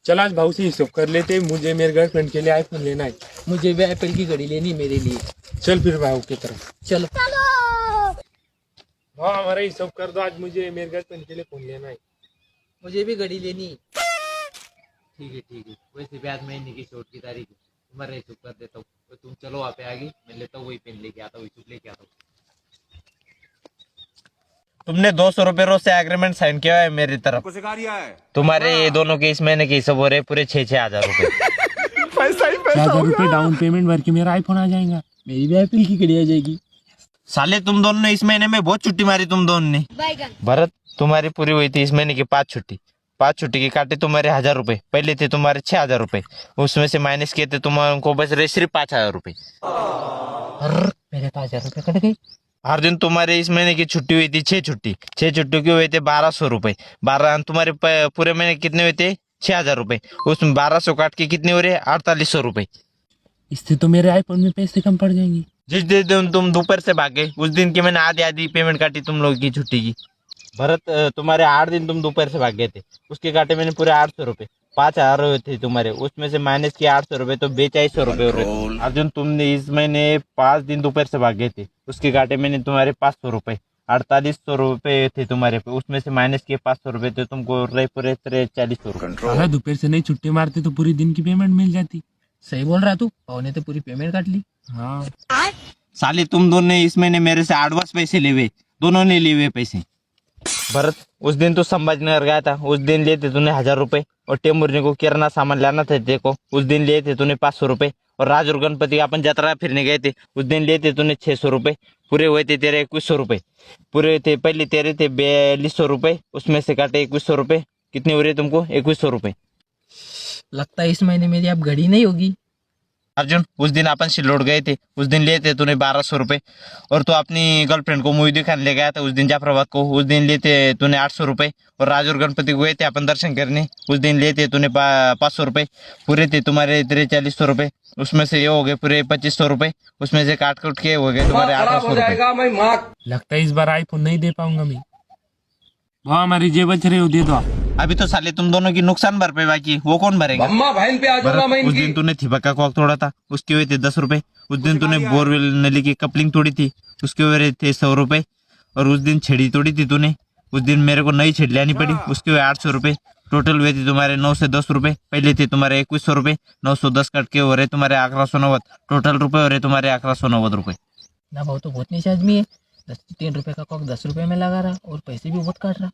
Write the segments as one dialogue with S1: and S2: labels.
S1: चल आज भाव से हिसाब कर लेते, मुझे मेरे गर्लफ्रेंड के लिए आईफोन लेना है।
S2: मुझे भी एप्पल की घड़ी लेनी मेरे लिए।
S1: चल फिर भाव की तरफ
S2: चलो।
S1: भाव हमारा हिसाब कर दो, आज मुझे मेरे गर्लफ्रेंड के लिए फोन लेना है।
S2: मुझे भी घड़ी लेनी।
S3: ठीक है। वैसे भी आज महीने की शॉर्ट की तारीख है, तुम्हारा हिसाब कर देता हूँ। तो तुम चलो वहाँ पे आगे, मैं लेता हूँ वही पेन लेके आता हूँ, हिसाब लेके आता हूँ। तुमने 200 रुपए रोज से एग्रीमेंट साइन किया है मेरी तरफ, सिखा दिया है। तुम्हारे ये दोनों के इस महीने के हिसाब हो रहे पूरे 6,000 रुपए।
S1: 6,000 डाउन पेमेंट भर के मेरा आईफोन आ जाएगा।
S2: मेरी भी एप्पल की घड़ी आ जाएगी।
S3: साले तुम दोनों ने इस महीने में बहुत छुट्टी मारी तुम दोनों ने। भरत तुम्हारी पूरी हुई थी इस महीने की 5 छुट्टी। 5 छुट्टी के काटे तुम्हारे 1,000 रुपए, पहले थे तुम्हारे 6,000 रुपए, उसमें से माइनस किए थे तुमको बच रहे सिर्फ 5,000 रुपए।
S2: मेरे 5,000 रुपए कट गई।
S3: हर दिन तुम्हारे इस महीने की छुट्टी हुई थी 6 छुट्टी, 6 छुट्टी की हुए थे 1,200 रुपए। 12 तुम्हारे पूरे महीने कितने हुए थे 6,000 रुपए, उसमें 1,200 काट के कितने हो रहे 4,800 रुपए।
S1: इससे तो मेरे आईफोन में पैसे कम पड़ जाएंगे।
S3: जिस दिन तुम दोपहर से भागे उस दिन की मैंने आधी पेमेंट काटी तुम लोगों की छुट्टी की। भरत तुम्हारे 8 दिन तुम दोपहर से भाग गए थे, उसके काटे मैंने पूरे 800 रुपए। 5,000 हुए थे तुम्हारे, उसमें से माइनस किया 800 रुपए, तो 4200 रुपए हो रहे थे। अर्जुन तुमने इस महीने 5 दिन दोपहर से भाग गए थे, उसके काटे मैंने तुम्हारे 500 रुपए, 4,800 रुपए थे तुम्हारे पे, उसमें से माइनस किए 500 रुपए, तो तुमको रहे पूरे 4300 रुपए।
S1: अगर दोपहर से नहीं छुट्टी मारते तो पूरी दिन की पेमेंट मिल जाती।
S2: सही बोल रहा तू, भाव ने तो पूरी पेमेंट काट ली।
S1: हाँ
S3: साले तुम दोनों ने इस महीने मेरे से एडवांस पैसे लिए हुए, दोनों ने लिए हुए पैसे। भरत उस दिन तो संभाजीनगर गया था, उस दिन लिए थे तूने 1,000 रुपए, और टेमुरने को किराना सामान लाना था देखो, उस दिन लिए थे तूने 500 रुपए, और राज और गणपति अपन यात्रा फिरने गए थे, उस दिन लिए थे तूने 600 रुपए, पूरे हुए थे तेरे 2100 रुपए। पूरे थे पहले तेरे थे 4,200 रुपए, उसमें से काटे 2100 रुपए, कितने हो रहे तुमको 2100 रुपए।
S2: लगता है इस महीने मेरी अब घड़ी नहीं होगी।
S3: अर्जुन उस दिन अपन सिल्लोड गए थे, उस दिन लिए थे तूने 1,200 रुपए, और तू अपनी गर्लफ्रेंड को मूवी दिखाने ले गया था उस दिन जाफराबाद को, उस दिन लिए थे तूने 800 रुपए, और राज और गणपति को गए थे अपन दर्शन करने, उस दिन लिए थे तूने 500 रुपए, पूरे थे तुम्हारे 4300 रुपए, उसमें से ये हो गए पूरे 2,500 रुपए, उसमें से काट कूट के हो गए तुम्हारे 800 रुपए।
S1: लगता है इस बार आईफोन नहीं दे पाऊंगा मैं। वहाँ हमारी जेब बच रही हो, दे दो आप।
S3: अभी तो साले तुम दोनों की नुकसान भरपाई बाकी है, वो कौन भरेगा। उस दिन तूने थिबक्का कॉक तोड़ा था, उसके हुए थे 10 रुपए। उस दिन तूने बोरवेल नली की कपलिंग तोड़ी थी, उसके हुए थे 100 रुपए। और उस दिन छेड़ी तोड़ी थी तूने, उस दिन मेरे को नई छेड़ी लानी पड़ी, उसके हुए 800 रुपए। टोटल हुए थे तुम्हारे 9 से 10 रुपए, पहले थे तुम्हारे 2100 रुपए, 910 कट के हो रहे तुम्हारे 1190, टोटल रुपए हो रहे तुम्हारे 1190 रुपए।
S2: ना भाव तो बहुत नीचे आदमी है, 3 रुपए का कॉक 10 रुपए में लगा रहा, और पैसे भी बहुत काट रहा।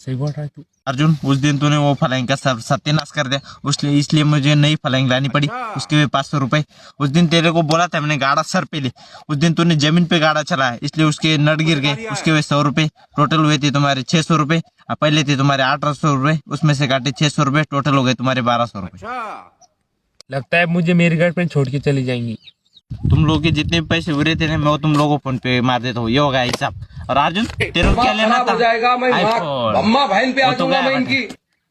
S1: सही बोल रहा है तू।
S3: अर्जुन उस दिन तूने वो फलाइंग का सत्यानाश कर दिया, इसलिए मुझे नई फलाइंग लानी पड़ी, उसके भी 500 रुपए। उस दिन तेरे को बोला था मैंने गाड़ा सर पे ले, उस दिन तूने जमीन पे गाड़ा चलाया, इसलिए उसके नट गिर गए, उसके हुए 100 रुपए। टोटल हुए थे तुम्हारे 600 रुपए, पहले थे तुम्हारे 800 रुपए, उसमें से काटे 600 रुपए, टोटल हो गए तुम्हारे 1,200 रुपए।
S1: लगता है मुझे मेरी गर्लफ्रेंड छोड़ के चली जाएंगी।
S3: तुम लोग के जितने भी पैसे हुए थे ना, मैं वो तुम लोगों को फोन पे मार देता हूँ, ये होगा हिसाब। और अर्जुन तेरे को क्या लेना था आईफोन,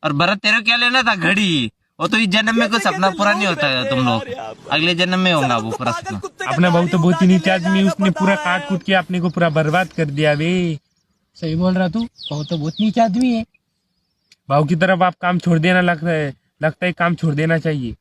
S3: और भरत तेरे को क्या लेना था घड़ी, वो तो इस जन्म में कुछ सपना पूरा नहीं होता है तुम लोग, अगले जन्म में होगा वो पूरा सपना।
S1: अपना भाव तो बहुत ही नीचे आदमी, उसने पूरा काट कूट के अपने को पूरा बर्बाद कर दिया वे।
S2: सही बोल रहा तू, भाव तो बहुत नीचे आदमी है।
S1: भाव की तरफ आप काम छोड़ देना लगता है काम छोड़ देना चाहिए।